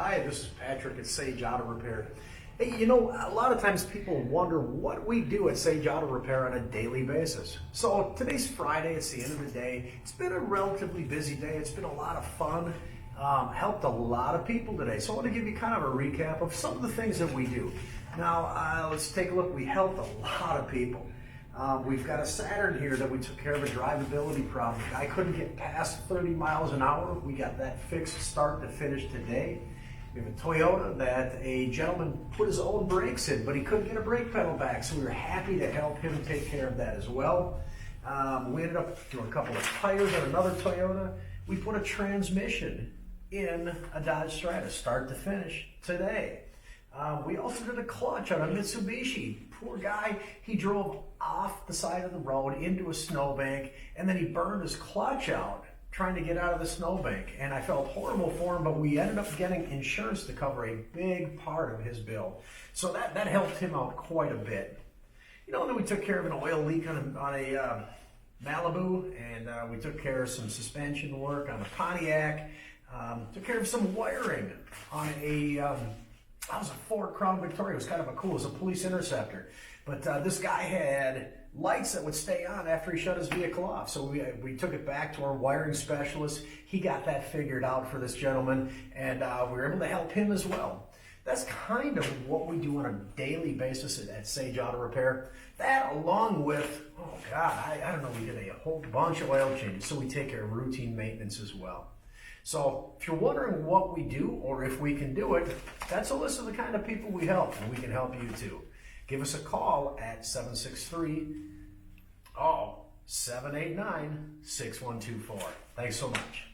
Hi, this is Patrick at Sage Auto Repair. Hey, you know, a lot of times people wonder what we do at Sage Auto Repair on a daily basis. So today's Friday, it's the end of the day. It's been a relatively busy day. It's been a lot of fun. Helped a lot of people today. So I want to give you kind of a recap of some of the things that we do. Now, let's take a look. We helped a lot of people. We've got a Saturn here that we took care of a drivability problem. I couldn't get past 30 miles an hour. We got that fixed start to finish today. We have a Toyota that a gentleman put his own brakes in, but he couldn't get a brake pedal back, so we were happy to help him take care of that as well. We ended up doing a couple of tires on another Toyota. We put a transmission in a Dodge Stratus, start to finish, today. We also did a clutch on a Mitsubishi. Poor guy, he drove off the side of the road into a snowbank, and then he burned his clutch out trying to get out of the snowbank. And I felt horrible for him, but we ended up getting insurance to cover a big part of his bill. So that helped him out quite a bit. You know, then we took care of an oil leak on a Malibu, and we took care of some suspension work on a Pontiac. Took care of some wiring on that was a Ford Crown Victoria. It was kind of it was a police interceptor. But this guy had lights that would stay on after he shut his vehicle off. So we took it back to our wiring specialist. He got that figured out for this gentleman, and we were able to help him as well. That's kind of what we do on a daily basis at Sage Auto Repair. That along with, I don't know, we did a whole bunch of oil changes, so we take care of routine maintenance as well. So if you're wondering what we do or if we can do it, that's a list of the kind of people we help, and we can help you too. Give us a call at 763-789-6124. Thanks so much.